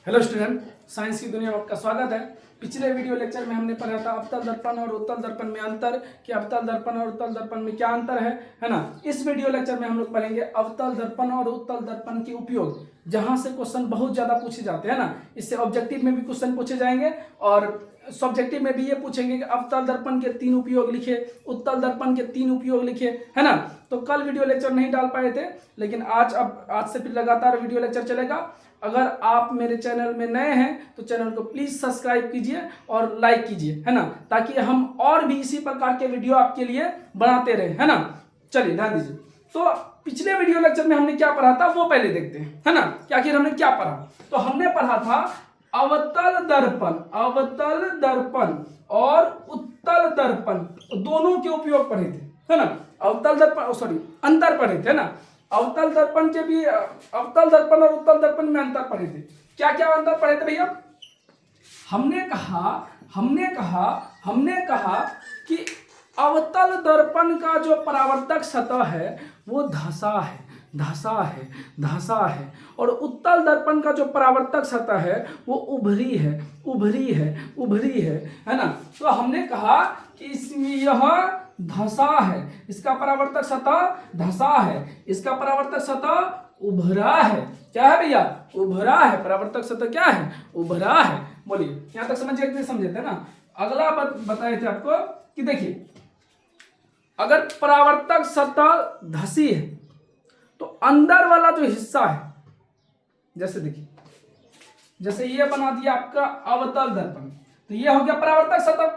Hello student, science की दुनिया में आपका स्वागत है। पिछले वीडियो लेक्चर में हमने पढ़ा था अवतल दर्पण और उत्तल दर्पण में अंतर, कि अवतल दर्पण और उत्तल दर्पण में क्या अंतर है ना। इस वीडियो लेक्चर में हम लोग पढ़ेंगे अवतल दर्पण और उत्तल दर्पण के उपयोग, जहां से क्वेश्चन बहुत ज्यादा पूछे जाते हैं ना। इससे ऑब्जेक्टिव में भी क्वेश्चन पूछे जाएंगे और सब्जेक्टिव में भी ये पूछेंगे कि अवतल दर्पण के 3 उपयोग लिखे, उत्तल दर्पण के 3 उपयोग लिखे, है ना। तो कल वीडियो लेक्चर नहीं डाल पाए थे, लेकिन आज से फिर लगातार वीडियो लेक्चर चलेगा। अगर आप मेरे चैनल में नए हैं तो चैनल को प्लीज सब्सक्राइब कीजिए और लाइक कीजिए, है ना, ताकि हम और भी इसी प्रकार के वीडियो आपके लिए बनाते रहे, है ना। चलिए ध्यान दीजिए। तो पिछले वीडियो लेक्चर में हमने क्या पढ़ा था वो पहले देखते हैं, है ना, कि आखिर हमने क्या पढ़ा। तो हमने पढ़ा था अवतल दर्पण और उत्तल दर्पण, दोनों के उपयोग पढ़े थे, है ना। अवतल दर्पण अंतर पढ़े थे ना। अवतल दर्पण के भी, अवतल दर्पण और उत्तल दर्पण में अंतर पढ़े थे। क्या क्या अंतर पढ़े थे भैया? हमने कहा कि अवतल दर्पण का जो परावर्तक सतह है वो धसा है और उत्तल दर्पण का जो परावर्तक सतह है वो उभरी है ना। तो हमने कहा कि इसमें यह धसा है, इसका परावर्तक सतह धसा है, इसका परावर्तक सतह उभरा है। क्या है भैया? उभरा है। परावर्तक सतह क्या है? उभरा है। बोलिए, यहां तक समझिए कि समझे थे ना। अगला बताए थे आपको कि देखिए, अगर परावर्तक सतह धसी है तो अंदर वाला जो हिस्सा है, जैसे देखिए, जैसे ये बना दिया आपका अवतल दर्पण, तो ये हो गया परावर्तक सतह।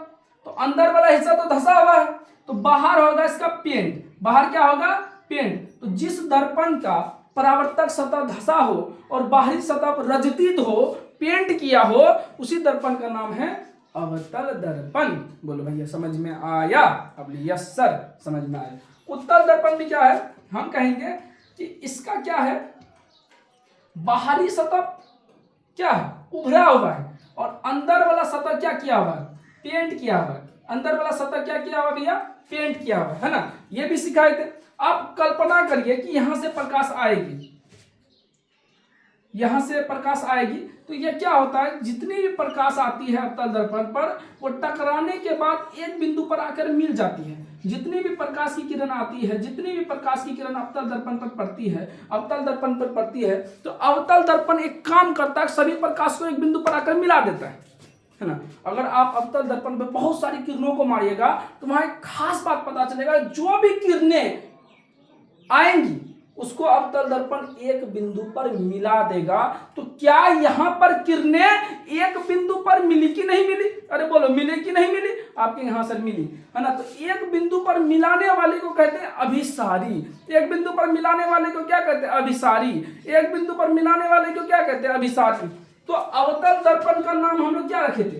तो अंदर वाला हिस्सा तो धसा हुआ है, तो बाहर होगा इसका पेंट। बाहर क्या होगा? पेंट। तो जिस दर्पण का परावर्तक सतह धसा हो और बाहरी सतह पर रजतित हो, पेंट किया हो, उसी दर्पण का नाम है अवतल दर्पण। बोलो भैया समझ में आया? अब यस सर, समझ में आया। उत्तल दर्पण भी क्या है? हम कहेंगे कि इसका क्या है, बाहरी सतह क्या है? उभरा हुआ है, और अंदर वाला सतह क्या किया हुआ है? पेंट किया हुआ है। अंदर वाला सतह क्या किया हुआ भैया? पेंट किया हुआ है ना। ये भी सिखाए थे। आप कल्पना करिए कि यहां से प्रकाश आएगी, यहां से प्रकाश आएगी, तो ये क्या होता है, जितनी भी प्रकाश आती है अवतल दर्पण पर, वो टकराने के बाद एक बिंदु पर आकर मिल जाती है। जितनी भी प्रकाश की किरण आती है, जितनी भी प्रकाश की किरण अवतल दर्पण पर पड़ती है, अवतल दर्पण पर पड़ती है, तो अवतल दर्पण एक काम करता है, सभी प्रकाश को एक बिंदु पर आकर मिला देता है ना। अगर आप अवतल दर्पण पर बहुत सारी किरणों को मारिएगा तो वहां एक खास बात पता चलेगा, जो भी किरणें आएंगी उसको अवतल दर्पण एक बिंदु पर मिला देगा। तो क्या यहां पर किरणें एक बिंदु पर मिली कि नहीं मिली? अरे बोलो, मिली कि नहीं मिली? आपके यहां से मिली, है ना। तो एक बिंदु पर मिलाने वाले को कहते हैं अभिसारी। एक बिंदु पर मिलाने वाले को क्या कहते हैं? अभिसारी। एक बिंदु पर मिलाने वाले को क्या कहते हैं? अभिसारी। तो अवतल दर्पण का नाम हम लोग क्या रखे थे?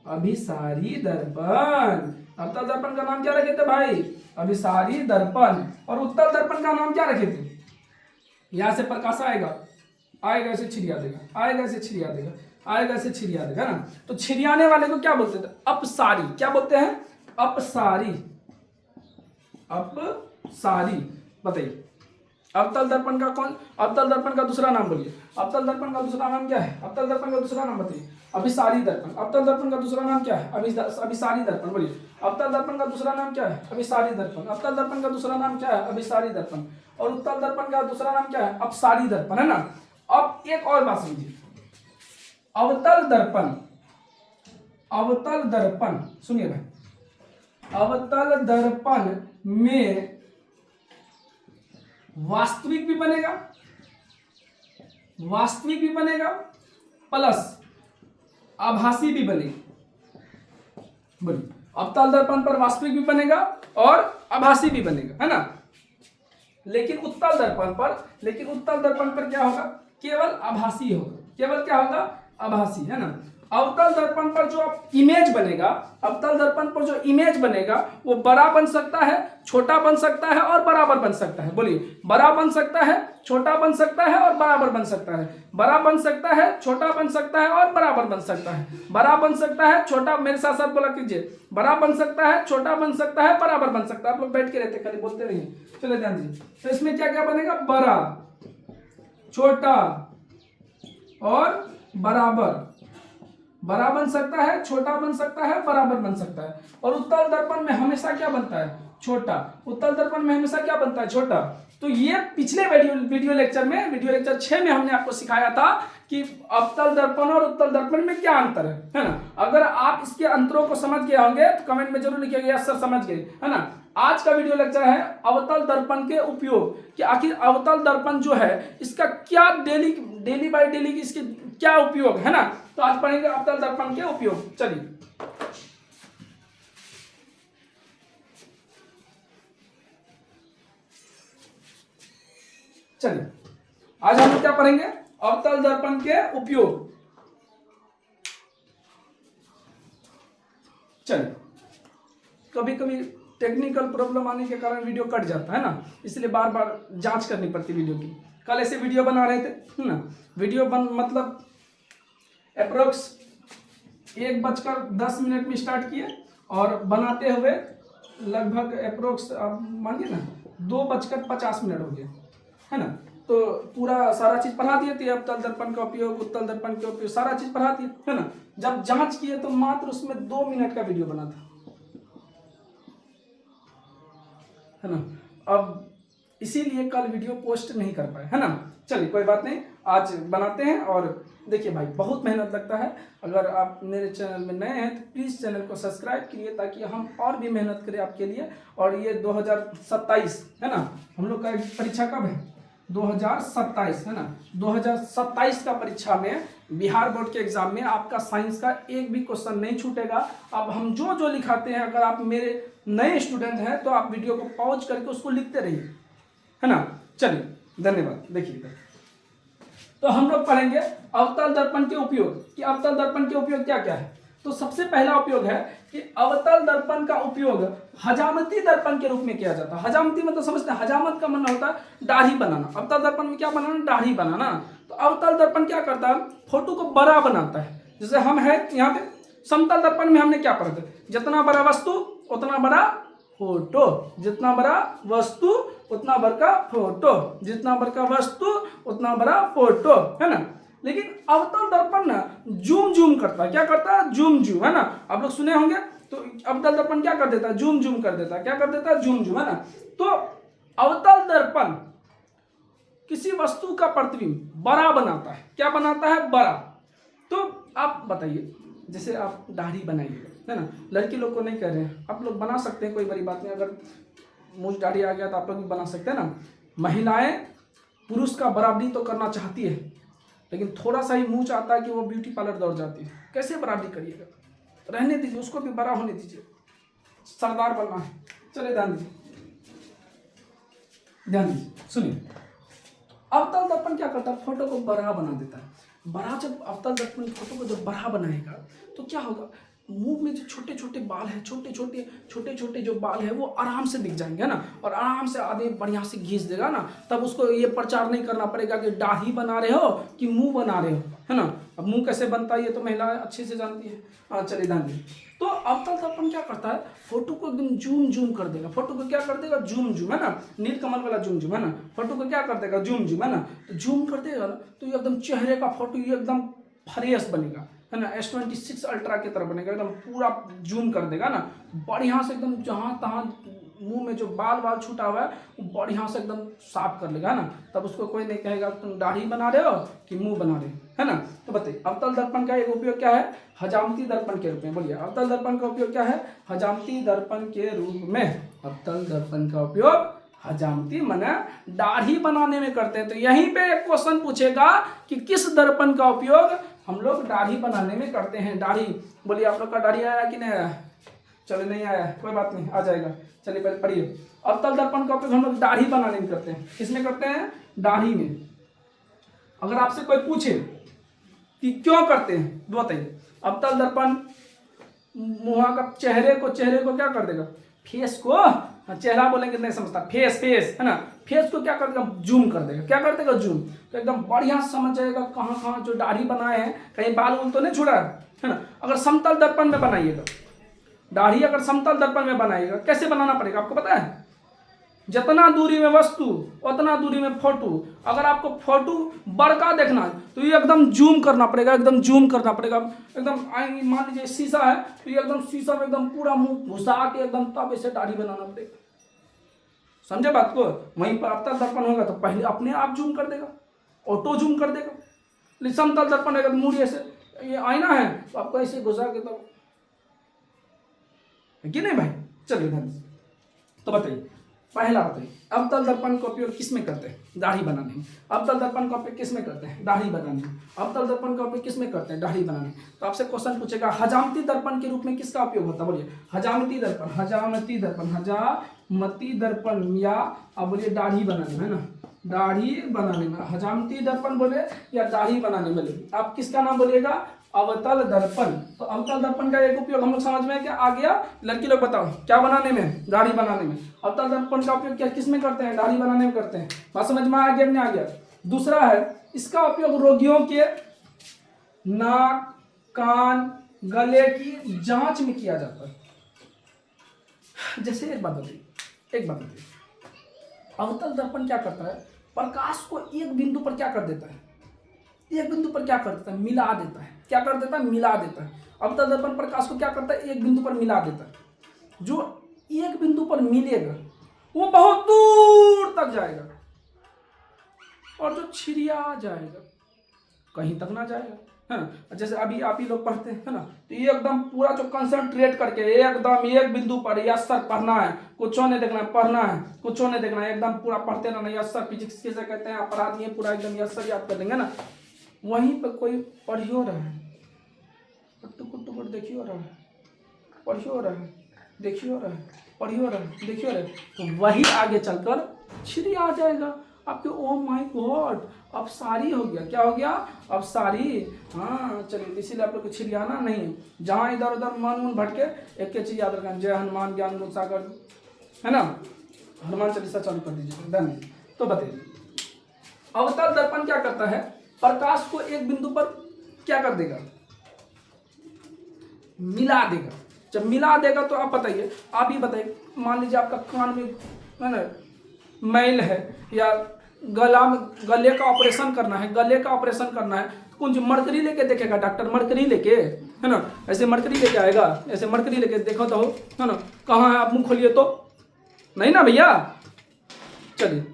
अभिसारी दर्पण। अवतल दर्पण का नाम क्या रखे थे भाई? अभिसारी दर्पण। और उत्तल दर्पण का नाम क्या रखे थे? यहां से प्रकाश आएगा, ऐसे छिड़िया देगा, ऐसे छिड़िया देगा, ऐसे छिड़िया देगा ना। तो छिड़ियाने वाले को क्या बोलते थे? अपसारी। क्या बोलते हैं? अपसारी। अपसारी। बताइए, अवतल दर्पण का अवतल दर्पण का दूसरा नाम बोलिए। अवतल दर्पण का दूसरा नाम क्या है? अवतल दर्पण का दूसरा नाम बताइए। अभिसारी दर्पण। अवतल दर्पण का दूसरा नाम क्या है? अभिसारी दर्पण। बोलिए, अवतल दर्पण का दूसरा नाम क्या है? अभिसारी दर्पण। अवतल दर्पण का दूसरा नाम क्या है? अभिसारी दर्पण। और उत्तल दर्पण का दूसरा नाम क्या है? अपसारी दर्पण, है ना। अब एक और बात समझिए, अवतल दर्पण सुनिए भाई, अवतल दर्पण में वास्तविक भी बनेगा प्लस आभासी भी बनेगा। बोलिए, अवतल दर्पण पर वास्तविक भी बनेगा और आभासी भी बनेगा, है ना। लेकिन उत्तल दर्पण पर क्या होगा? केवल आभासी होगा। केवल क्या होगा? आभासी, है ना। अवतल दर्पण पर जो इमेज बनेगा, अवतल दर्पण पर जो इमेज बनेगा वो बड़ा बन सकता है, छोटा बन सकता है और बराबर बन सकता है। बोलिए, बड़ा बन सकता है, छोटा बन सकता है और बराबर बन सकता है। बड़ा बन सकता है, छोटा बन सकता है और बराबर बन सकता है। बड़ा बन सकता है, छोटा, मेरे साथ साथ बोला कीजिए, बड़ा बन सकता है, छोटा बन सकता है, बराबर बन सकता है। आप लोग बैठ के रहते, खाली बोलते रहिए। चलिए ध्यान दीजिए। तो इसमें क्या क्या बनेगा? बड़ा, छोटा और बराबर, बड़ा बन सकता है, छोटा बन सकता है, बराबर बन सकता है। और उत्तल दर्पण में हमेशा क्या बनता है? छोटा। उत्तल दर्पण में हमेशा क्या बनता है? छोटा। तो ये पिछले वीडियो लेक्चर 6 में हमने आपको सिखाया था कि अवतल दर्पण और उत्तल दर्पण में क्या अंतर है ना। अगर आप इसके अंतरों को समझ गए होंगे तो कमेंट में जरूर लिखिएगा यस सर समझ गए, है ना। आज का वीडियो लेक्चर है अवतल दर्पण के उपयोग, कि आखिर अवतल दर्पण जो है इसका क्या डेली बाय डेली इसके क्या उपयोग है ना। तो आज पढ़ेंगे अवतल दर्पण के उपयोग। चलिए आज हम क्या पढ़ेंगे? अवतल दर्पण के उपयोग। चलिए, कभी कभी टेक्निकल प्रॉब्लम आने के कारण वीडियो कट जाता है ना, इसलिए बार बार जांच करनी पड़ती वीडियो की। कल ऐसे वीडियो बना रहे थे ना, वीडियो मतलब अप्रोक्स 1:10 में स्टार्ट किए और बनाते हुए लगभग अप्रोक्स मानिए ना 2:50 हो गया, है ना। तो पूरा सारा चीज पढ़ा दिए थे, अवतल दर्पण का उपयोग, उत्तल दर्पण का उपयोग, सारा चीज पढ़ा दिए, है ना। जब जांच किए तो मात्र उसमें 2 मिनट का वीडियो बना था, है ना। अब इसीलिए कल वीडियो पोस्ट नहीं कर पाए, है ना। चलिए कोई बात नहीं, आज बनाते हैं। और देखिए भाई, बहुत मेहनत लगता है। अगर आप मेरे चैनल में नए हैं तो प्लीज़ चैनल को सब्सक्राइब कीजिए, ताकि हम और भी मेहनत करें आपके लिए। और ये 2027 है ना, हम लोग का परीक्षा कब है? 2027 है ना। 2027 का परीक्षा में बिहार बोर्ड के एग्जाम में आपका साइंस का एक भी क्वेश्चन नहीं छूटेगा। अब हम जो लिखाते हैं, अगर आप मेरे नए स्टूडेंट हैं तो आप वीडियो को पॉज करके उसको लिखते रहिए, है ना। चलिए धन्यवाद। देखिए तो हम लोग पढ़ेंगे अवतल दर्पण के उपयोग, कि अवतल दर्पण के उपयोग क्या क्या है। तो सबसे पहला उपयोग है कि अवतल दर्पण का उपयोग हजामती दर्पण के रूप में किया जाता है। हजामती मतलब समझते हैं, हजामत का मतलब होता है दाढ़ी बनाना। अवतल दर्पण में क्या बनाना? दाढ़ी बनाना। तो अवतल दर्पण क्या करता है? फोटो को बड़ा बनाता है। जैसे हम है यहाँ पे समतल दर्पण में हमने क्या पढ़ा था? जितना बड़ा वस्तु उतना बड़ा फोटो, जितना बड़ा वस्तु उतना बड़ा फोटो, जितना बड़ा वस्तु उतना बड़ा फोटो, है ना। लेकिन अवतल दर्पण ना जूम करता है। क्या करता है? जूम, है ना। आप लोग सुने होंगे। तो अवतल दर्पण क्या कर देता है? जूम कर देता है। क्या कर देता है? जूम, है ना। तो अवतल दर्पण किसी वस्तु का प्रतिबिंब बड़ा बनाता है। क्या बनाता है? बड़ा। तो आप बताइए, जैसे आप दाढ़ी बनाइए, है ना। लड़की लोग को नहीं कह रहे हैं, आप लोग बना सकते हैं, कोई बड़ी बात नहीं। अगर मूंछ दाढ़ी आ गया तो आप लोग भी बना सकते हैं ना। महिलाएं पुरुष का बराबरी तो करना चाहती है, लेकिन थोड़ा सा ही मूंछ आता है कि वो ब्यूटी पार्लर दौड़ जाती है। कैसे बराबरी करिएगा? रहने दीजिए, उसको भी बड़ा होने दीजिए। सरदार बनना है। चलिए ध्यान दीजिए, सुनिए। अवतल दर्पण क्या करता है? फोटो को बड़ा बना देता है। बड़ा जब अवतल दर्पण फोटो को जब बड़ा बनाएगा तो क्या होगा? मुंह में जो छोटे छोटे बाल है, छोटे छोटे जो बाल है वो आराम से दिख जाएंगे, है ना। और आराम से आदमी बढ़िया से घींच देगा ना, तब उसको ये प्रचार नहीं करना पड़ेगा कि दाढ़ी बना रहे हो कि मुंह बना रहे हो, है ना। अब मुंह कैसे बनता है ये तो महिला अच्छे से जानती है। हाँ चलिए ध्यान दीजिए। तो अवतल दर्पण क्या करता है? फोटो को एकदम जूम कर देगा। फोटो को क्या कर देगा? जूम, है ना। नीलकमल वाला जूम, है ना। फोटो को क्या कर देगा? जूम, है ना। तो जूम कर देगा ना तो एकदम चेहरे का फोटो ये एकदम फ्रेश बनेगा, है ना। S26 अल्ट्रा की तरह बनेगा, एकदम पूरा जूम कर देगा ना बढ़िया से, एकदम जहाँ तहाँ मुंह में जो बाल छूटा हुआ है वो बढ़िया से एकदम साफ कर लेगा, है ना। तब उसको कोई नहीं कहेगा तुम दाढ़ी बना रहे हो कि मुंह बना रहे हो, है ना। तो बताइए अवतल दर्पण का एक उपयोग क्या है? हजामती दर्पण के रूप में। बोलिए अवतल दर्पण का उपयोग क्या है? हजामती दर्पण के रूप में। अवतल दर्पण का उपयोग हजामती माने दाढ़ी बनाने में करते हैं। तो यहीं पे एक क्वेश्चन पूछेगा कि किस दर्पण का उपयोग हम लोग दाढ़ी बनाने में करते हैं। दाढ़ी, बोलिए आप लोग का दाढ़ी आया कि नहीं आया? चलो नहीं आया, कोई बात नहीं, आ जाएगा। चलिए पहले पढ़िए। अवतल दर्पण का उपयोग हम लोग दाढ़ी बनाने में करते हैं। किसमें करते हैं? दाढ़ी में। अगर आपसे कोई पूछे कि क्यों करते हैं तो बताइए। अवतल दर्पण मुंह का चेहरे को क्या कर देगा? फेस को, चेहरा बोलेंगे नहीं समझता, फेस, है ना। फेस को क्या कर देगा? जूम कर देगा। क्या कर देगा? जूम। तो एकदम बढ़िया समझ जाएगा कहाँ जो दाढ़ी बनाए हैं कहीं बाल तो नहीं छुड़ा है ना। अगर समतल दर्पण में बनाइएगा दाढ़ी, अगर समतल दर्पण में बनाइएगा कैसे बनाना पड़ेगा आपको पता है? जितना दूरी में वस्तु उतना दूरी में फोटो। अगर आपको फोटो बड़का देखना है तो ये एकदम जूम करना पड़ेगा, एकदम जूम करना पड़ेगा, एकदम मान लीजिए शीशा है तो ये एकदम शीशा में एकदम पूरा मुंह घुसा के एकदम तब ऐसे दाढ़ी बनाना पड़ेगा। समझे बात को? वहीं पर अवतल दर्पण होगा तो पहले अपने आप जूम कर देगा, ऑटो जूम कर देगा। लेकिन समतल दर्पण रहेगा तो मुड़ी ऐसे, ये आईना है तो आपको ऐसे घुसा के तो है कि नहीं भाई? चलिए ध्यान से तो बताइए, पहला बताइए अवतल दर्पण का उपयोग किस में करते हैं? दाढ़ी बनाने में। अवतल दर्पण का उपयोग किस में करते हैं? दाढ़ी बनाने में। अवतल दर्पण का उपयोग किस में करते हैं? दाढ़ी बनाने में। तो आपसे क्वेश्चन पूछेगा हजामती दर्पण के रूप में किसका उपयोग होता है? बोलिए हजामती दर्पण, हजामती दर्पण, हजामती दर्पण या अब बोलिए दाढ़ी बनाने में, है ना, दाढ़ी बनाने में हजामती दर्पण बोले या दाढ़ी बनाने में बोले। आप किसका नाम बोलिएगा? अवतल दर्पण। तो अवतल दर्पण का एक उपयोग हम लोग समझ में क्या आ गया? लड़की लोग बताओ क्या बनाने में? दाढ़ी बनाने में। अवतल दर्पण का उपयोग क्या किस में करते हैं? दाढ़ी बनाने में करते हैं। बात समझ में आ गया नहीं आ गया? दूसरा है इसका उपयोग रोगियों के नाक, कान, गले की जांच में किया जाता है। जैसे एक बात बताइए, अवतल दर्पण क्या करता है? प्रकाश को एक बिंदु पर क्या कर देता है? एक बिंदु पर क्या कर देता है? मिला देता है। क्या कर देता है? मिला देता है। अवतल दर्पण प्रकाश को क्या करता है? एक बिंदु पर मिला देता है। जो एक बिंदु पर मिलेगा वो बहुत दूर तक जाएगा और जो छिड़िया जाएगा कहीं तक ना जाएगा, है ना। जैसे अभी आप ही लोग पढ़ते हैं, है ना, तो ये एकदम पूरा जो कंसंट्रेट करके एकदम एक बिंदु पर यस्सर पढ़ना है, कुछ नहीं देखना है, पढ़ना है कुछ नहीं देखना है, एकदम पूरा पढ़ते रहना। यस्सर फिजिक्स किसे कहते हैं? आप पढ़ा दिए पूरा एकदम यस्सर याद कर देंगे ना। वहीं पर कोई पढ़ियो रहा है, टुकुर टुकुर देखियो रहा है, पढ़ियो रहा है, देखियो रहा है, पढ़ियो रहा है, देखियो रहा है, तो वही आगे चलकर छिड़िया आ जाएगा आपके। ओ माय गॉड, अब सारी हो गया। क्या हो गया? अब सारी। हाँ चलिए, इसीलिए आप लोग को छिड़ियाना नहीं, जहाँ इधर उधर मन भटके एक चीज याद रखना, जय हनुमान ज्ञान गुण सागर, है ना, हनुमान चालीसा चालू कर दीजिए। धन्यवाद। तो बताइए अवतल दर्पण क्या करता है? प्रकाश को एक बिंदु पर क्या कर देगा? मिला देगा। जब मिला देगा तो आप बताइए, आप ही बताइए, मान लीजिए आपका कान में, है ना, मैल है या गले का ऑपरेशन करना है, गले का ऑपरेशन करना है, तो कौन सी मरकरी लेके देखेगा डॉक्टर? मरकरी लेके, है ना, ऐसे मरकरी लेके आएगा, ऐसे मरकरी लेके देखो तो, है ना, कहाँ है? आप मुंह खोलिए तो नहीं ना भैया। चलिए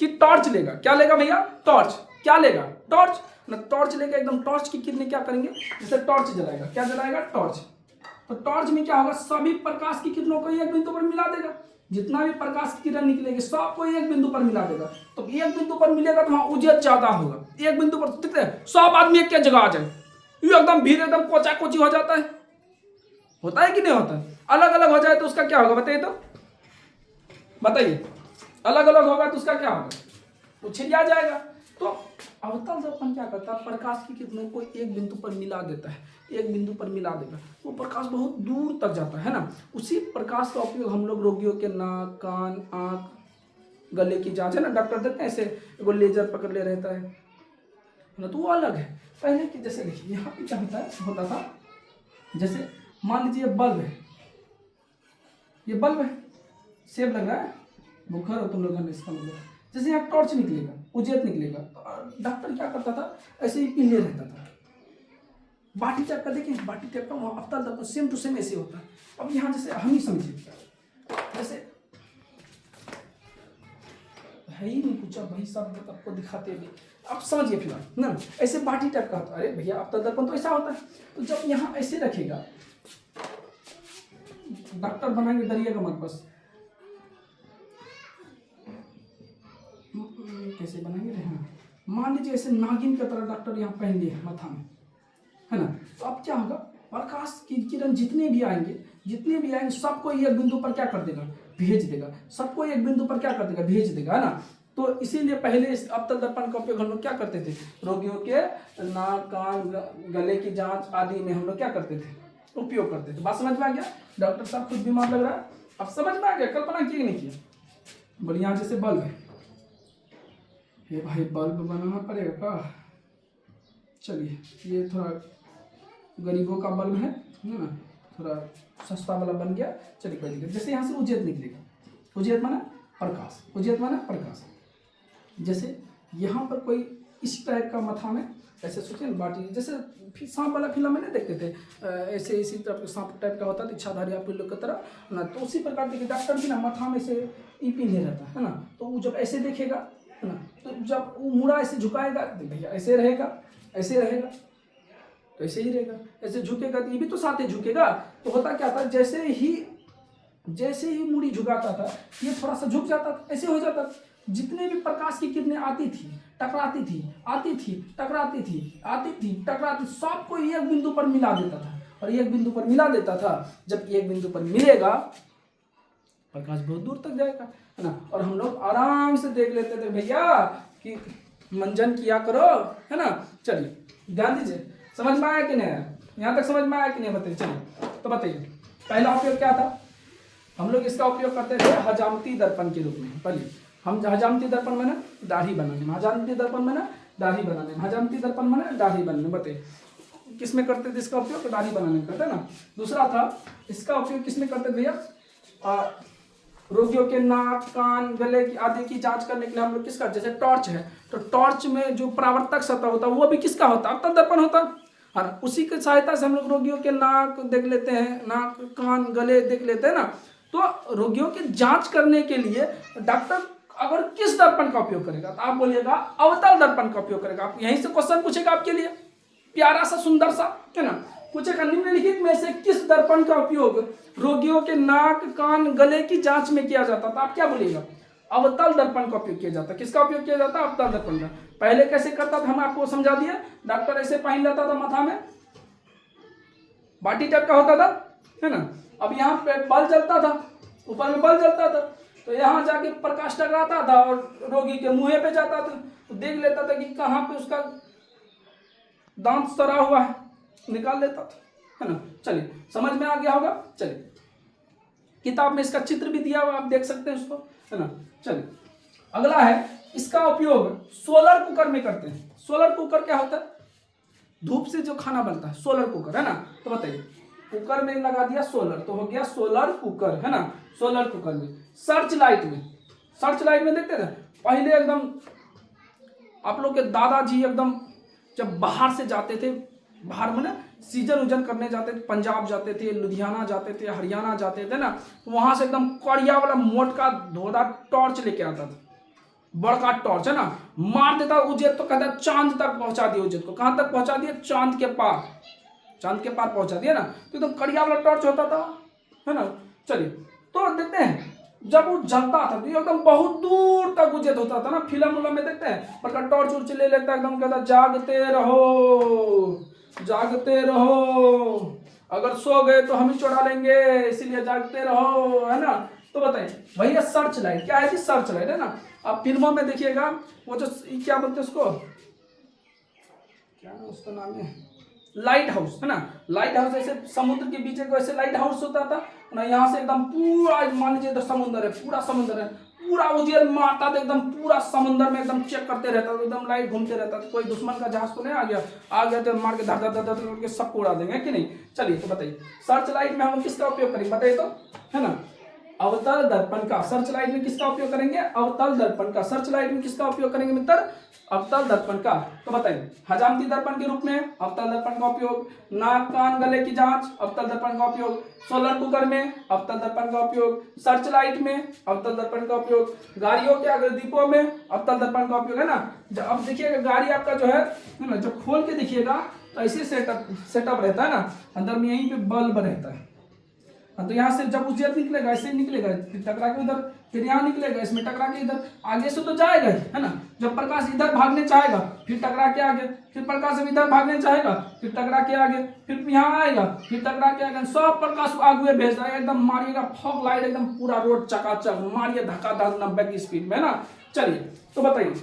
कि टॉर्च लेगा। क्या लेगा भैया? टॉर्च। क्या लेगा? टॉर्च ना। टॉर्च लेके एकदम टॉर्च की किरणें क्या करेंगे? जैसे टॉर्च जलाएगा। क्या जलाएगा? टॉर्च। तो टॉर्च में क्या होगा? सभी प्रकाश की किरणों को एक बिंदु पर मिला देगा। जितना भी प्रकाश की किरण निकलेगी सबको एक बिंदु पर मिला देगा। तो एक बिंदु पर मिलेगा तो वहां उजियत ज्यादा होगा। एक बिंदु पर दिखते हैं सब आदमी एक जगह आ जाए, ये एकदम भीड़ एकदम कोचा कोची हो जाता है। होता है कि नहीं होता? अलग अलग हो जाए तो उसका क्या होगा बताइए? तो बताइए, अलग अलग होगा तो उसका क्या होगा? वो छिड़िया जाएगा। तो अवतल दर्पण क्या करता है? प्रकाश की किरणों को एक बिंदु पर मिला देता है, एक बिंदु पर मिला देगा, वो प्रकाश बहुत दूर तक जाता है ना। उसी प्रकाश का उपयोग हम लोग रोगियों के नाक, कान, आंख, गले की जांच, है ना, डॉक्टर देते हैं ऐसे वो लेजर पकड़ ले रहता है ना, तो वो अलग है। पहले की जैसे देखिए यहाँ पे क्या होता था, जैसे मान लीजिए बल्ब है, ये बल्ब है, सेब लग रहा है, बुखार हो तुम लोगों ने, इसका मतलब जैसे यहाँ टॉर्च निकलेगा, उजियत निकलेगा, तो डॉक्टर क्या करता था? ऐसे ही पीले रहता था। बाटी टाइप का देखिए, बाटी टाइप का वहाँ अवतल दर्पण सेम टू सेम ऐसे होता है। अब यहाँ जैसे हम ही समझिए, जैसे है ही नहीं पूछा भाई साहब, आपको दिखाते भी आप समझिए फिलहाल ना, ऐसे बाटी टाइप का होता है। अरे भैया अवतल दर्पण तो ऐसा होता है। तो जब यहाँ ऐसे रखेगा, डॉक्टर बनाएंगे, डरिएगा मत बस। कैसे बनाएंगे? हाँ, मान लीजिए ऐसे नागिन की तरह डॉक्टर यहाँ पहन लिए माथा में, है ना, तो अब क्या होगा? प्रकाश की किरण जितने भी आएंगे सबको एक बिंदु पर क्या कर देगा? भेज देगा। सबको एक बिंदु पर क्या कर देगा? भेज देगा, है ना। तो इसीलिए पहले इस अवतल दर्पण का उपयोग हम लोग क्या करते थे? रोगियों के नाक, कान, गले की जांच आदि में हम लोग क्या करते थे? उपयोग करते थे। बात समझ में आ गया? डॉक्टर साहब खुद बीमार लग रहा है, अब समझ में आ गया? कल्पना की नहीं किया? बोलिए यहाँ जैसे बल्ब है, ये भाई बल्ब बनाना पड़ेगा का? चलिए ये थोड़ा गरीबों का बल्ब है ना, थोड़ा सस्ता वाला बन गया। चलिए कोई दिक्कत। जैसे यहाँ से उजियत निकलेगा, उजियत माना प्रकाश, उजियत माना प्रकाश। जैसे यहाँ पर कोई इस टाइप का मथा में ऐसे सोचिए ना बाटी, जैसे सांप वाला फिल्म में नहीं देखते थे, ऐसे इसी तरह सांप टाइप का होता था इच्छाधारी आप लोग की तरह ना, तो उसी प्रकार देखिए डॉक्टर भी ना मथा में से ई पिन्हे रहता है ना, तो वो जब ऐसे देखेगा है ना, तो जब वो मुड़ा ऐसे झुकाएगा तो भैया ऐसे रहेगा, ऐसे रहेगा तो ऐसे ही रहेगा, ऐसे झुकेगा तो ये भी तो साथ ही झुकेगा। तो होता क्या था, जैसे ही मुड़ी झुकाता था ये थोड़ा सा झुक जाता था, ऐसे हो जाता था। जितने भी प्रकाश की किरणें आती थी टकराती थी, आती थी टकराती थी, आती थी टकराती, सबको एक बिंदु पर मिला देता था, और एक बिंदु पर मिला देता था। जब एक बिंदु पर मिलेगा प्रकाश बहुत दूर तक जाएगा है ना, और हम लोग आराम से देख लेते थे भैया कि मंजन किया करो है ना। चलिए ध्यान दीजिए, समझ में आया कि नहीं आया, यहाँ तक समझ में आया कि नहीं बताइए। चलिए तो बताइए पहला उपयोग क्या था, हम लोग इसका उपयोग करते थे हजामती दर्पण के रूप में। पहले हम हजामती दर्पण में ना दाढ़ी बनाने में, हजामती दर्पण में ना दाढ़ी बनाने में, हजामती दर्पण में ना दाढ़ी बनाने, बताइए किस में करते थे इसका उपयोग, दाढ़ी बनाने में करते ना। दूसरा था इसका उपयोग किस में करते थे भैया, रोगियों के नाक कान गले की आदि की जांच करने के लिए हम लोग किसका, जैसे टॉर्च है तो टॉर्च में जो परावर्तक सतह होता है वो भी किसका होता है, अवतल दर्पण होता है ना। उसी की सहायता से हम लोग रोगियों के नाक देख लेते हैं, नाक कान गले देख लेते हैं ना। तो रोगियों की जांच करने के लिए डॉक्टर अगर किस दर्पण का उपयोग करेगा तो आप बोलिएगा अवतल दर्पण का उपयोग करेगा। आप यहीं से क्वेश्चन पूछेगा आपके लिए प्यारा सा सुंदर सा है ना, पूछेगा निम्नलिखित में से किस दर्पण का उपयोग रोगियों के नाक कान गले की जांच में किया जाता था, आप क्या बोलिएगा, अवतल दर्पण का उपयोग किया जाता। किसका उपयोग किया जाता, अवतल दर्पण का। पहले कैसे करता था हम आपको समझा दिया, डॉक्टर ऐसे पहन लेता था माथा में, बाटी टाइप का होता था है ना। अब यहाँ पे बल्ब जलता था, ऊपर में बल्ब जलता था, तो यहाँ जाके प्रकाश टकराता था और रोगी के मुंह पे जाता था, तो देख लेता था कि कहाँ पे उसका दांत सड़ा हुआ है, निकाल लेता था है ना। चलिए समझ में आ गया होगा। चलिए किताब में इसका चित्र भी दिया हुआ, आप देख सकते हैं उसको है ना। चलिए अगला है इसका उपयोग सोलर कुकर में करते हैं। सोलर कुकर क्या होता है, धूप से जो खाना बनता है सोलर कुकर है ना। तो बताइए कुकर में लगा दिया सोलर तो हो गया सोलर कुकर है ना। सोलर कुकर में सर्च लाइट में देखते थे पहले एकदम आप लोग के दादाजी एकदम जब बाहर से जाते थे, बाहर में ना सीजन उजन करने जाते थे, पंजाब जाते थे, लुधियाना जाते थे, हरियाणा जाते थे ना, वहां से एकदम कड़िया वाला मोटका धोधा टॉर्च लेके आता था, बड़का टॉर्च है ना, मार देता उजेत तो कहता चांद तक पहुंचा दिया उजेत को। कहां तक पहुंचा दिया, चांद के पार पहुंचा दिया ना। तो एकदम कड़िया वाला टॉर्च होता था है ना। चलिए तो देखते हैं जब वो जलता था तो एकदम बहुत दूर तक उजेत होता था ना। फिल्म उलम में देखते हैं बड़का टॉर्च उर्च ले लेता एकदम कहता जागते रहो, अगर सो गए तो हम ही चढ़ा लेंगे, इसीलिए जागते रहो है ना। तो बताइए भैया सर्च लाइट क्या है जी, सर्च लाइट है ना। आप फिल्मों में देखिएगा वो जो क्या बोलते हैं उसको, क्या उसका नाम है, लाइट हाउस है ना। लाइट हाउस ऐसे समुद्र के बीच ऐसे लाइट हाउस होता था ना। यहाँ से एकदम पूरा मान लीजिए समुद्र है, पूरा समुद्र है, पूरा उजियर मारता था एकदम, पूरा समुद्र में एकदम चेक करते रहता था, एकदम लाइट घूमते रहता था। कोई दुश्मन का जहाज तो नहीं आ गया तो मार के धर करके सबको उड़ा देंगे कि नहीं। चलिए तो बताइए सर्च लाइट में हम किसका उपयोग करेंगे बताइए तो है ना, अवतल दर्पण का। सर्च लाइट में किसका उपयोग करेंगे, अवतल दर्पण का। सर्च लाइट में किसका उपयोग करेंगे मित्र, अवतल दर्पण का। तो बताइए हजामती दर्पण के रूप में अवतल दर्पण का उपयोग, नाक कान गले की जांच अवतल दर्पण का उपयोग, सोलर कुकर में अवतल दर्पण का उपयोग, सर्च लाइट में अवतल दर्पण का उपयोग, गाड़ियों के अगर दीपों में अवतल दर्पण का उपयोग है ना। अब देखिएगा गाड़ी आपका जो है ना, जब खोल के देखिएगा तो ऐसे सेटअप रहता है ना, अंदर में यहीं पे बल्ब रहता है। तो यहाँ से जब उज्जैन निकलेगा ऐसे निकलेगा, फिर टकरा के उधर, फिर यहाँ निकलेगा इसमें टकरा के इधर, आगे से तो जाएगा है ना। जब प्रकाश इधर भागने चाहेगा फिर टकरा के आगे, फिर प्रकाश इधर भागने चाहेगा फिर टकरा के आगे, फिर यहाँ आएगा फिर टकरा के आगे, सब प्रकाश आगे भेज देगा एकदम। मारिएगा फॉग लाइट एकदम पूरा रोड चकाचक मारिए धक्का 90 की स्पीड में ना। चलिए तो बताइए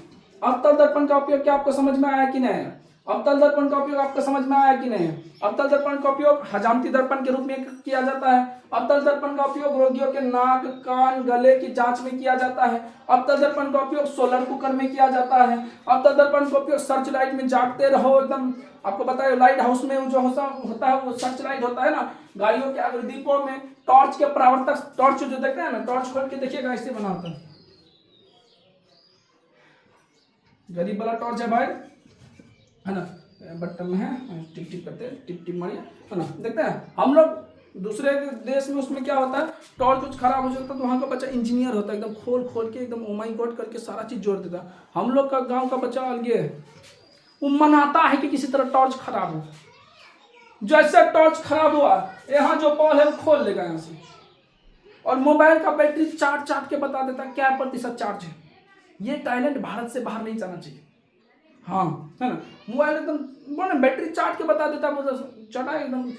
अवतल दर्पण का उपयोग क्या आपको समझ में आया कि नहीं आया। अवतल दर्पण का उपयोग आपको समझ में आया कि नहीं है? अवतल दर्पण का उपयोग हजामती दर्पण के रूप में किया जाता है। अवतल दर्पण का उपयोग रोगियों के नाक, कान, गले की जांच में किया जाता है। अवतल दर्पण का उपयोग सोलर कुकर में किया जाता है। अवतल दर्पण का उपयोग सर्च लाइट में जागते रहो एकदम, आपको पता है लाइट हाउस में जो होता है वो सर्च लाइट होता है ना, गाड़ियों के अग्रदीपों में टॉर्च के परावर्तक, टॉर्च जो देखते हैं ना, टॉर्च खोल के देखिएगा ऐसे बना होता है, गरीब वाला टॉर्च है भाई, है ना, बटन में है, टिप टिप करते हैं, टिप टिप मारिए, है ना, देखते हैं हम लोग दूसरे देश में। उसमें क्या होता है, टॉर्च कुछ खराब हो जाता है तो वहाँ का बच्चा इंजीनियर होता है, एकदम खोल खोल के एकदम ओ माय गॉड करके सारा चीज जोड़ देता है। हम लोग का गांव का बच्चा अलग है, वो मनाता है कि किसी तरह टॉर्च खराब हो, जैसे टॉर्च खराब हुआ यहाँ जो बॉल है वो खोल लेगा यहाँ से, और मोबाइल का बैटरी चार्ज चार्ज के बता देता है क्या प्रतिशत चार्ज है। ये टैलेंट भारत से बाहर नहीं जाना चाहिए। हाँ, है ना, मोबाइल एकदम बोले बैटरी चार्ज के बता देता है, चढ़ा एकदम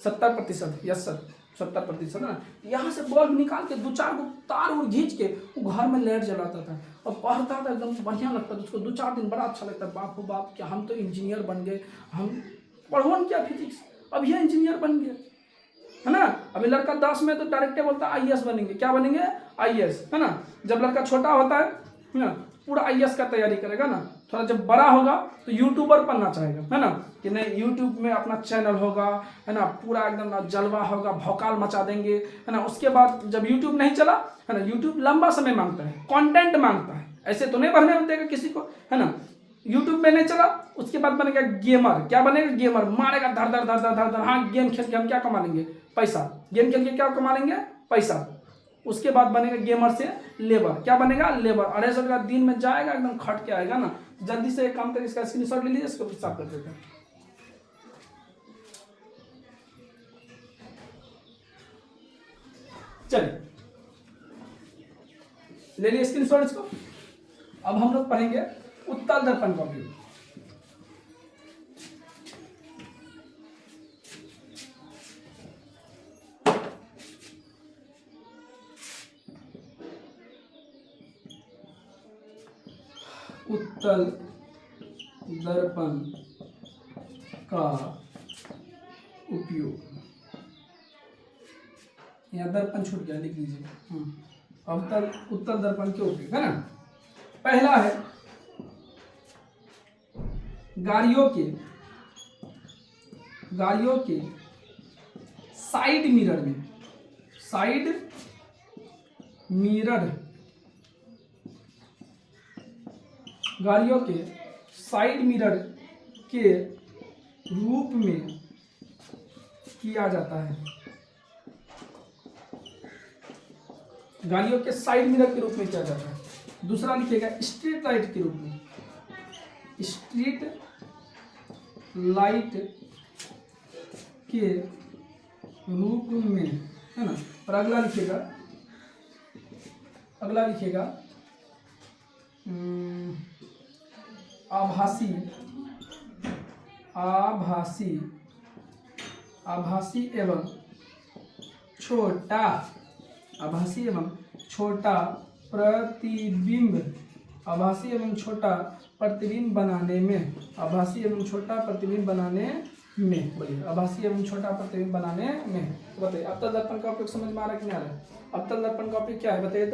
70%, यस सर 70% ना। यहाँ से बल्ब निकाल के 2-4 को तार उड़ खींच के वो घर में लाइट जलाता था और पढ़ता था, एकदम बढ़िया लगता था उसको। 2-4 दिन बड़ा अच्छा लगता है, बाप हो बाप क्या हम तो इंजीनियर बन गए, हम पढ़ो क्या फिजिक्स, अब ये इंजीनियर बन गए, है ना। अभी लड़का 10 में तो डायरेक्ट बोलता है IAS बनेंगे, क्या बनेंगे IAS, है ना। जब लड़का छोटा होता है ना, पूरा IAS का तैयारी करेगा ना, थोड़ा जब बड़ा होगा तो यूट्यूबर बनना चाहेगा, है ना, कि नहीं यूट्यूब में अपना चैनल होगा, है ना, पूरा एकदम जलवा होगा, भौकाल मचा देंगे, है ना। उसके बाद जब यूट्यूब नहीं चला, है ना, यूट्यूब लंबा समय मांगता है, कंटेंट मांगता है, ऐसे तो नहीं बढ़ने देगा किसी को, है ना। यूट्यूब में नहीं चला, उसके बाद बनेगा गेमर, क्या बनेगा गेमर, मारेगा धर धर धर धर धर धर, हाँ गेम खेल के हम क्या कमा लेंगे, पैसा, गेम खेल के क्या कमा लेंगे, पैसा। उसके बाद बनेगा गेमर से लेबर, क्या बनेगा लेबर, 250 दिन में जाएगा एकदम खट के आएगा ना। जल्दी से एक काम करिए, इसका स्क्रीनशॉट ले लीजिए, इसको साफ कर देते हैं। चलिए ले लिए स्क्रीनशॉट इसको। अब हम लोग पढ़ेंगे उत्तल दर्पण का उपयोग। उत्तल दर्पण का उपयोग, यहाँ दर्पण छूट गया, लिख लीजिए। उत्तल दर्पण के उपयोग, है ना। पहला है गाड़ियों के साइड मिरर में, साइड मिरर, गाड़ियों के साइड मिरर के रूप में किया जाता है, गाड़ियों के साइड मिरर के रूप में किया जाता है। दूसरा लिखिएगा स्ट्रीट लाइट के रूप में, स्ट्रीट लाइट के रूप में, है ना। और अगला लिखिएगा आभासी एवं छोटा प्रतिबिंब, आभासी एवं छोटा प्रतिबिंब बनाने में, आभासी एवं छोटा प्रतिबिंब बनाने में, बोलिए आभासी एवं छोटा प्रतिबिंब बनाने में। तो बताइए अवतल दर्पण का उपयोग समझ में आ रहा है कि नहीं आ रहा है? अवतल दर्पण का उपयोग क्या है बताइए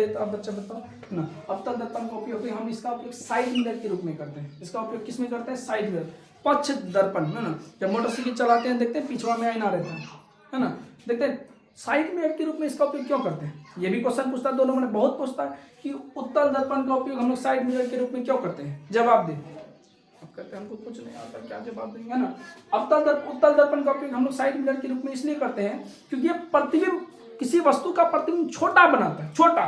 तो आप बच्चा बताओ ना। अवतल दर्पण का उपयोग हम इसका उपयोग साइड मिरर के रूप में करते हैं। इसका उपयोग किस में करते हैं? साइड मिरर, पक्ष दर्पण, है ना। जब मोटरसाइकिल चलाते हैं देखते हैं पिछवा में आईना रहता है ना, देखते हैं साइड मिरर के रूप में इसका उपयोग क्यों करते हैं? ये भी क्वेश्चन पूछता है, 2 नंबर में बहुत पूछता है कि उत्तल दर्पण का उपयोग हम लोग साइड मिरर के रूप में क्यों करते हैं? जवाब दें। अब कहते हैं हमको कुछ नहीं आता, क्या जवाब देंगे ना। उत्तल दर्पण का उपयोग हम लोग साइड मिरर के रूप में इसलिए करते हैं क्योंकि ये प्रतिबिंब, किसी वस्तु का प्रतिबिंब छोटा बनाता है, छोटा,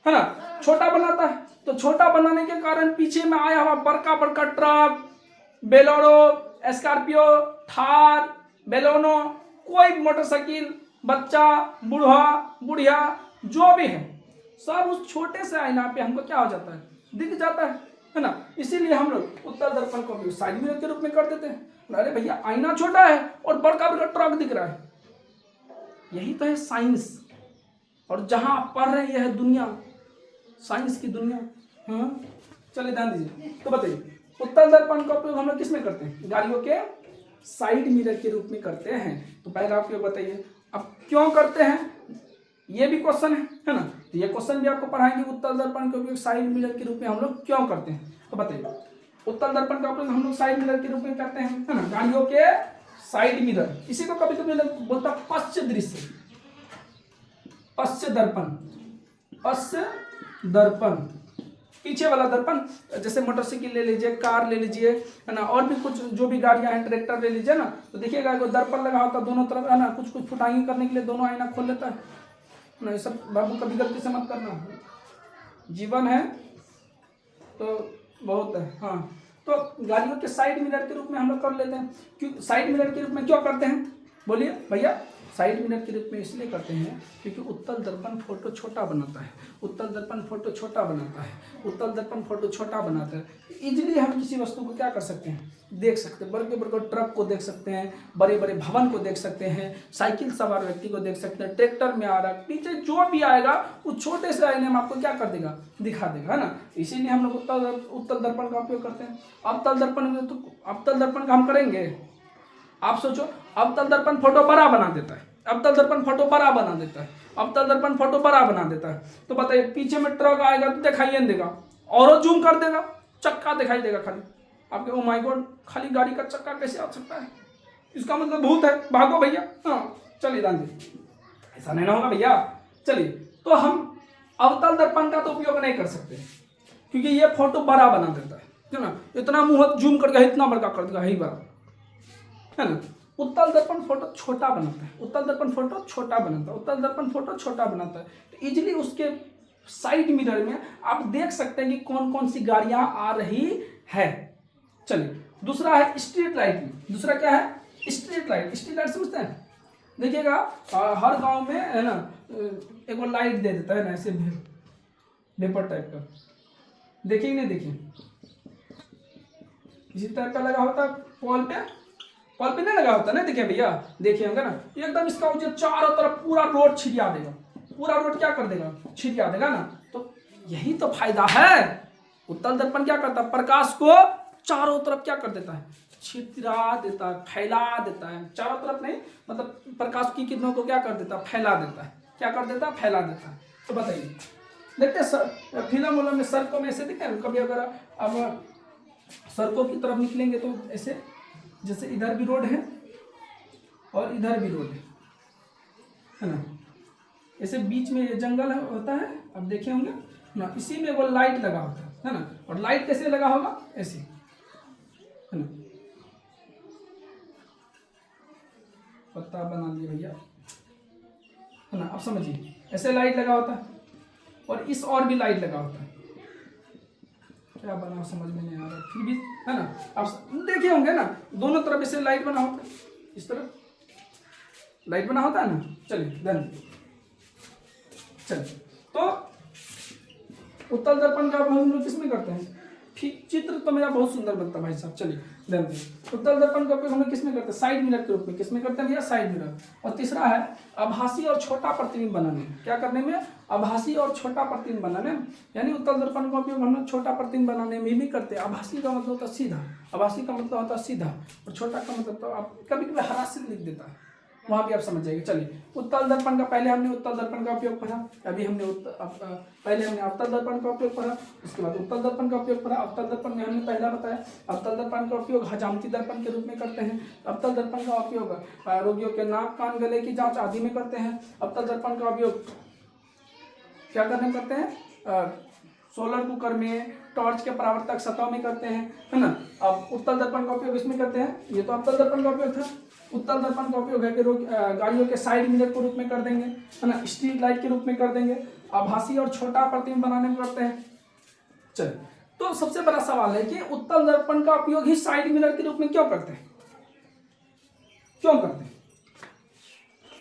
है ना, छोटा बनाता है। तो छोटा बनाने के कारण पीछे में आया हुआ बड़का बड़का truck, Bolero, Scorpio, Thar, Baleno, कोई मोटरसाइकिल, बच्चा, बूढ़ा, बुढ़िया, जो भी है सब उस छोटे से आईना पे हमको क्या हो जाता है? दिख जाता है ना। इसीलिए हम लोग उत्तल दर्पण को भी साइड मिरर के रूप में कर देते हैं। अरे भैया आईना छोटा है और बड़का बड़का ट्रक दिख रहा है, यही तो है साइंस। और जहां आप पढ़ रहे हैं यह है दुनिया, साइंस की दुनिया। हाँ चलिए ध्यान दीजिए। तो बताइए उत्तल दर्पण का उपयोग हम लोग किस में करते हैं? गाड़ियों के साइड मिरर के रूप में करते हैं। तो पहला उपयोग बताइए, अब क्यों करते हैं, ये भी क्वेश्चन है ना। तो ये क्वेश्चन भी आपको पढ़ाएंगे, उत्तल दर्पण का उपयोग साइड मिरर के रूप में हम लोग क्यों करते हैं। तो बताइए, उत्तल दर्पण का उपयोग हम लोग साइड मिरर के रूप में करते हैं, है ना, गाड़ियों के साइड मिरर। इसी को कभी कभी लोग बोलता है पश्च दृश्य, पश्च दर्पण, पश्च दर्पण, पीछे वाला दर्पण। जैसे मोटरसाइकिल ले लीजिए, कार ले लीजिए, है ना, और भी कुछ जो भी गाड़ियां हैं, ट्रैक्टर ले लीजिए ना, तो देखिएगा दर्पण लगा होता है दोनों तरफ, है ना, कुछ कुछ फुटाई करने के लिए दोनों आईना खोल लेता है ना। ये सब बाबू कभी गलती से मत करना, जीवन है तो बहुत है। हाँ, तो गाड़ियों के साइड मिरर के रूप में हम लोग कर लेते हैं। क्यों साइड मिरर के रूप में क्यों करते हैं, बोलिए भैया? साइड मिरर के रूप में इसलिए करते हैं क्योंकि उत्तल दर्पण फोटो छोटा बनाता है, उत्तल दर्पण फोटो छोटा बनाता है, उत्तल दर्पण फोटो छोटा बनाता है। इजीली हम किसी वस्तु को क्या कर सकते हैं, देख सकते हैं। बड़े बड़े ट्रक को देख सकते हैं, बड़े बड़े भवन को देख सकते हैं, साइकिल सवार व्यक्ति को देख सकते हैं, ट्रैक्टर में आ रहा है, पीछे जो भी आएगा वो छोटे से आईने में आपको क्या कर देगा, दिखा देगा, है ना। इसीलिए हम लोग उत्तल दर्पण का उपयोग करते हैं। अवतल दर्पण में तो अवतल दर्पण का हम करेंगे, आप सोचो, अवतल दर्पण फोटो बड़ा बना देता है, अवतल दर्पण फोटो बड़ा बना देता है, अवतल दर्पण फोटो बड़ा बना देता है। तो बताइए, पीछे में ट्रक आएगा तो दिखाई नहीं देगा, और जूम कर देगा, चक्का दिखाई देगा खाली आपके। ओ माय गॉड, खाली गाड़ी का चक्का कैसे आ सकता है, इसका मतलब भूत है, भागो भैया। हाँ चलिए दान जी, ऐसा नहीं ना होगा भैया। चलिए, तो हम अवतल दर्पण का तो उपयोग नहीं कर सकते क्योंकि ये फोटो बड़ा बना देता है ना, इतना मुंह जूम करके इतना बड़का कर देगा, यही बड़ा, है ना। उत्तल दर्पण फोटो छोटा बनाता है, उत्तल दर्पण फोटो छोटा बनाता है, उत्तल दर्पण फोटो छोटा बनाता है। तो इजीली उसके साइड मिरर में आप देख सकते हैं कि कौन कौन सी गाड़ियां आ रही है। चलिए, दूसरा है स्ट्रीट लाइट में। दूसरा क्या है? Street light. स्ट्रीट लाइट समझते हैं? देखिएगा, हर गांव में, है ना, एक वो लाइट दे देता है ना, ऐसे वेपर टाइप का, देखिए नहीं देखिए, इसी टाइप का लगा होता है पोल पे नहीं लगा होता ना, देखिए भैया, देखिए होगा ना, एकदम इसका जो चारों तरफ पूरा रोड छिड़िया देगा, पूरा रोड क्या कर देगा, छिड़िया देगा ना। तो यही तो फायदा है। उत्तल दर्पण क्या करता है, प्रकाश को चारों तरफ क्या कर देता है, छितरा देता है, फैला देता है। चारों तरफ नहीं, मतलब प्रकाश की किरणों को क्या कर देता है, फैला देता है। क्या कर देता है, फैला देता है। तो बताइए, देखते फिल्म वाला में सड़कों में ऐसे दिखते हैं कभी, अगर अब सड़कों की तरफ निकलेंगे तो ऐसे, जैसे इधर भी रोड है और इधर भी रोड है ना, ऐसे बीच में ये जंगल होता है, अब देखे होंगे ना, इसी में वो लाइट लगा होता है ना। और लाइट कैसे लगा होगा, ऐसे, है ना, पत्ता बना दिए भैया, है ना। अब समझिए, ऐसे लाइट लगा होता है और इस और भी लाइट लगा होता है। क्या बना समझ में नहीं आ रहा, फिर भी, है ना, आप देखे होंगे ना, दोनों तरफ ऐसे लाइट बना होता है, इस तरफ लाइट बना होता है ना। चलिए डन, चलिए, तो उत्तल दर्पण का हम लोग किसमें करते हैं, चित्र तो मेरा बहुत सुंदर बनता है भाई साहब। चलिए डन, उत्तल दर्पण का उपयोग हम लोग किसमें करते हैं, साइड मिरर के रूप में। किसमें करते हैं भैया, साइड मिरर। और तीसरा है आभासी और छोटा प्रतिबिंब बनाने, क्या करने में, आभासी और छोटा प्रतिबिंब बनाने। यानी उत्तल दर्पण का उपयोग हम लोग छोटा प्रतिबिंब बनाने में भी करते हैं। आभासी का मतलब होता है सीधा, आभासी का मतलब होता है सीधा, और छोटा का मतलब तो आप कभी कभी हरासित लिख देता है, वहाँ भी आप समझ जाएंगे। चलिए, उत्तल दर्पण का पहले हमने उत्तल दर्पण का उपयोग पढ़ा, अभी हमने पहले हमने अवतल दर्पण का उपयोग पढ़ा, उसके बाद उत्तल दर्पण का उपयोग पढ़ा। अवतल दर्पण में हमने पहला बताया, अवतल दर्पण का उपयोग हजामती दर्पण के रूप में करते हैं। अवतल दर्पण का उपयोग रोगियों के नाक कान गले की जांच आदि में करते हैं। अवतल दर्पण का उपयोग क्या करने करते हैं, सोलर कुकर में, टॉर्च के परावर्तक सतह में करते हैं, है ना। अब उत्तल दर्पण का उपयोग इसमें करते हैं, ये तो अवतल दर्पण का उपयोग था। उत्तल दर्पण का उपयोग है कि गाड़ियों के साइड मिरर के रूप में कर देंगे, है ना, स्ट्रीट लाइट के रूप में कर देंगे, आभासी और छोटा प्रतिबिंब बनाने में करते हैं। चलिए, तो सबसे बड़ा सवाल है कि उत्तल दर्पण का उपयोग ही साइड मिरर के रूप में क्यों करते हैं, क्यों करते हैं,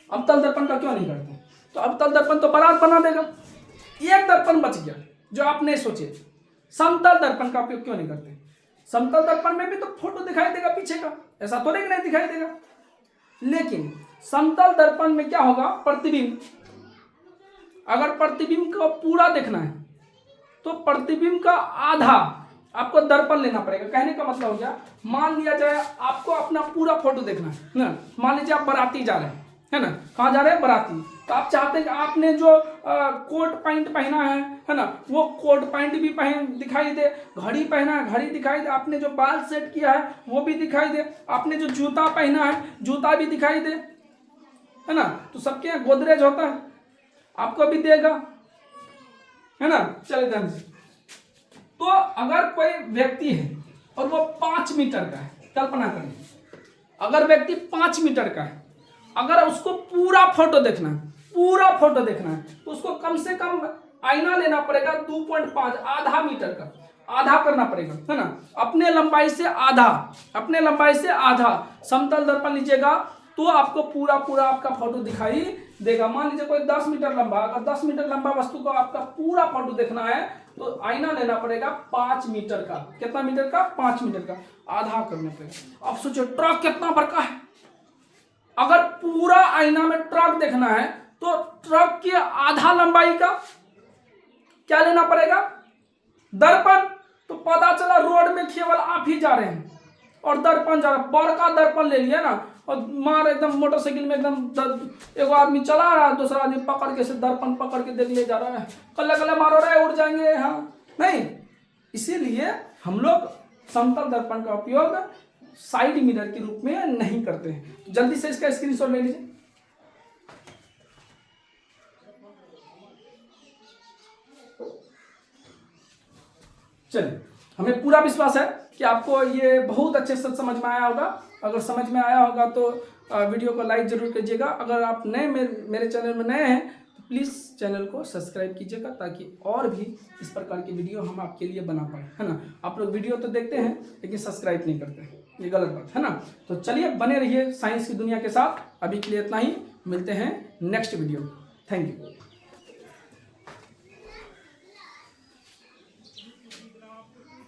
अवतल दर्पण का क्यों नहीं करते? तो अवतल दर्पण तो बरात बना देगा, एक दर्पण बच गया जो आप नहीं सोचे। समतल दर्पण का उपयोग क्यों नहीं करते? समतल दर्पण में भी तो फोटो दिखाई देगा पीछे का, ऐसा तो नहीं दिखाई देगा। लेकिन समतल दर्पण में क्या होगा, प्रतिबिंब, अगर प्रतिबिंब को पूरा देखना है तो प्रतिबिंब का आपको दर्पण लेना पड़ेगा। कहने का मतलब हो गया, मान लिया जाए आपको अपना पूरा फोटो देखना है ना। मान लीजिए आप बाराती जा रहे हैं, है ना, कहाँ जा रहे हैं, बाराती। तो आप चाहते हैं कि आपने जो कोट पैंट पहना है ना, वो कोट पैंट भी दिखाई दे, घड़ी पहना है घड़ी दिखाई दे, आपने जो बाल सेट किया है वो भी दिखाई दे, आपने जो जूता पहना है जूता भी दिखाई दे, है ना। तो सबके यहाँ गोदरेज होता है, आपको भी देगा, है ना। चलिए ध्यान से, तो अगर कोई व्यक्ति है और वो 5 मीटर का है, कल्पना करें अगर व्यक्ति 5 मीटर का है, अगर उसको पूरा फोटो देखना है, पूरा फोटो देखना है, तो उसको कम से कम आईना लेना पड़ेगा 2.5, आधा मीटर का, आधा करना पड़ेगा, है ना। अपने लंबाई से आधा, अपने लंबाई से आधा समतल दर्पण लीजिएगा तो आपको पूरा पूरा आपका फोटो दिखाई देगा। मान लीजिए कोई 10 मीटर लंबा, अगर 10 मीटर लंबा वस्तु को आपका पूरा फोटो देखना है तो आईना लेना पड़ेगा 5 मीटर का। कितना मीटर का, 5 मीटर का, आधा करना पड़ेगा। अब सोचो ट्रक कितना बड़का है, अगर पूरा आईना में ट्रक देखना है तो ट्रक की आधा लंबाई का क्या लेना पड़ेगा, दर्पण। तो पता चला रोड में केवल आप ही जा रहे हैं और दर्पण जा रहा, बड़का दर्पण ले लिया ना, और मार एकदम मोटरसाइकिल में एकदम एगो आदमी चला रहा है, दूसरा आदमी पकड़ के से दर्पण पकड़ के देख ले जा रहा है, कल्ले कल्ले मारो रहे उड़ जाएंगे, हाँ नहीं। इसीलिए हम लोग समतल दर्पण का उपयोग साइड मिरर के रूप में नहीं करते हैं। तो जल्दी से इसका स्क्रीनशॉट ले लीजिए। चलिए, हमें पूरा विश्वास है कि आपको ये बहुत अच्छे से समझ में आया होगा। अगर समझ में आया होगा तो वीडियो को लाइक जरूर कीजिएगा। अगर आप नए मेरे चैनल में नए हैं तो प्लीज़ चैनल को सब्सक्राइब कीजिएगा, ताकि और भी इस प्रकार की वीडियो हम आपके लिए बना पाए, है ना। आप लोग वीडियो तो देखते हैं लेकिन सब्सक्राइब नहीं करते हैं, ये गलत बात है ना। तो चलिए बने रहिए साइंस की दुनिया के साथ। अभी के लिए इतना ही, मिलते हैं नेक्स्ट वीडियो। Thank you.